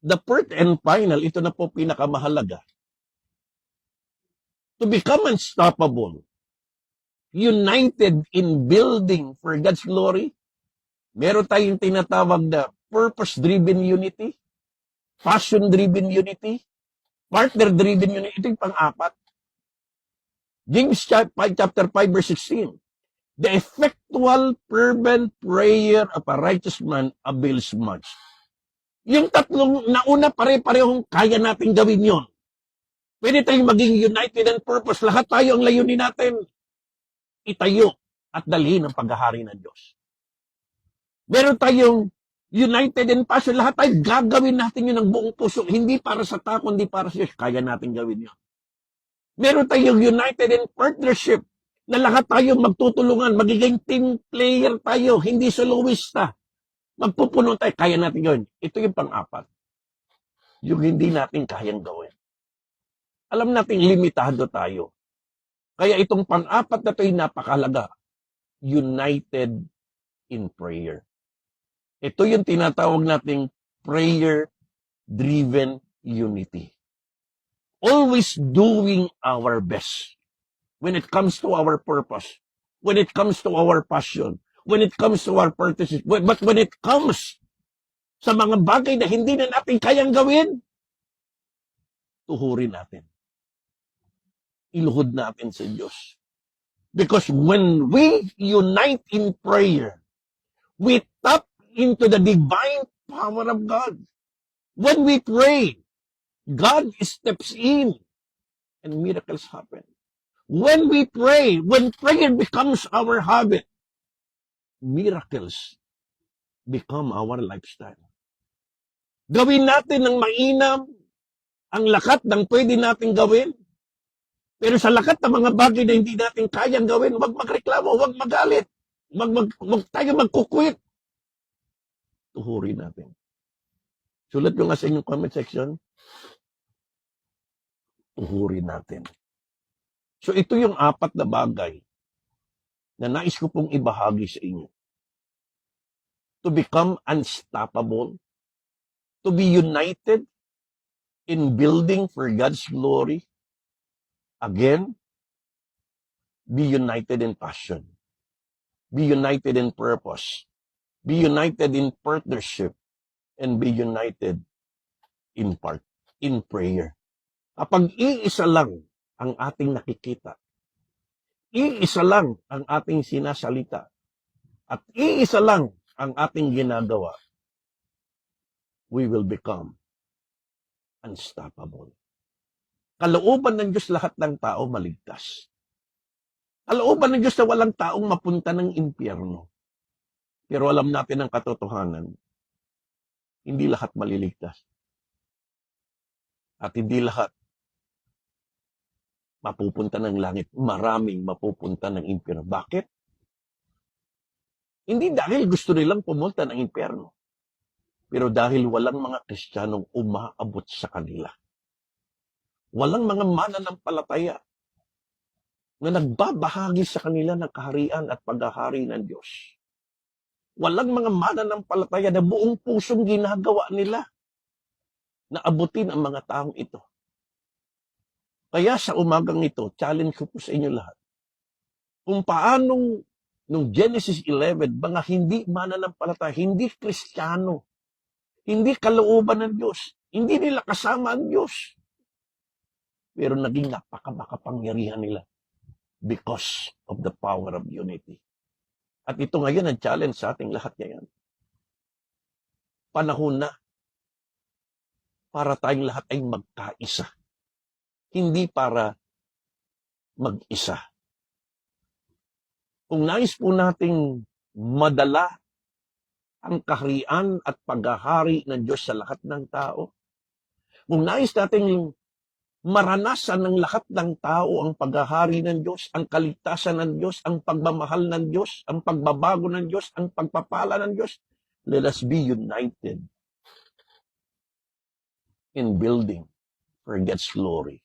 The fourth and final, ito na po pinakamahalaga. To become unstoppable, united in building for God's glory, meron tayong tinatawag na purpose-driven unity, passion-driven unity, partner-driven unity. Ito yung pang-apat. James chapter 5, verse 16. The effectual, fervent prayer of a righteous man avails much. Yung tatlong nauna, pare-parehong kaya natin gawin yon. Pwede tayong maging united in purpose. Lahat tayo ang layunin natin. Itayo at dalhin ang paghahari ng Diyos. Meron tayong united in passion. Lahat tayo gagawin natin yun ng buong puso. Hindi para sa tao, hindi para sa Diyos. Kaya natin gawin yun. Meron tayong united in partnership. Na lahat tayo magtutulungan. Magiging team player tayo. Hindi soloista. Magpupuno tayo, kaya natin gawin. Ito yung pang-apat. Yung hindi natin kayang gawin. Alam natin, limitado tayo. Kaya itong pang-apat na ito ay napakalaga. United in prayer. Ito yung tinatawag nating prayer-driven unity. Always doing our best. When it comes to our purpose. When it comes to our passion. When it comes to our purposes, but when it comes sa mga bagay na hindi na natin kayang gawin, tuhurin natin. Iluhod natin sa Diyos. Because when we unite in prayer, we tap into the divine power of God. When we pray, God steps in and miracles happen. When we pray, when prayer becomes our habit, miracles become our lifestyle. Gawin natin ng mainam ang lakat ng pwede natin gawin. Pero sa lakat ng mga bagay na hindi natin kayang gawin, huwag magreklamo, huwag magalit. Tayo magkukwit. Tuhurin natin. Sulat nyo nga sa inyong comment section. Tuhurin natin. So ito yung apat na bagay na nais ko pong ibahagi sa inyo. To become unstoppable, to be united in building for God's glory. Again, be united in passion, be united in purpose, be united in partnership, and be united in prayer. Kapag iisa lang ang ating nakikita, iisa lang ang ating sinasalita, at iisa lang ang ating ginagawa, we will become unstoppable. Kalooban ng Diyos lahat ng tao maligtas. Kalooban ng Diyos na walang taong mapunta ng impyerno. Pero alam natin ang katotohanan, hindi lahat maliligtas. At hindi lahat mapupunta ng langit. Maraming mapupunta ng impyerno. Bakit? Hindi dahil gusto nilang pumunta ng impyerno, pero dahil walang mga Kristiyanong umaabot sa kanila. Walang mga mananampalataya na nagbabahagi sa kanila ng kaharian at paghahari ng Diyos. Walang mga mananampalataya na buong pusong ginagawa nila na abutin ang mga taong ito. Kaya sa umagang ito, challenge ko po sa inyo lahat. Kung paanong nung Genesis 11, mga hindi mananampalataya, hindi Kristiyano, hindi kalooban ng Diyos, hindi nila kasama ang Diyos, pero naging napaka-makapangyarihan nila because of the power of unity. At ito ngayon ang challenge sa ating lahat ngayon. Panahon na para tayong lahat ay magkaisa, hindi para mag-isa. Kung nais po nating madala ang kaharian at paghahari ng Diyos sa lahat ng tao, kung nais nating maranasan ng lahat ng tao ang paghahari ng Diyos, ang kaligtasan ng Diyos, ang pagmamahal ng Diyos, ang pagbabago ng Diyos, ang pagpapala ng Diyos, let us be united in building for God's glory.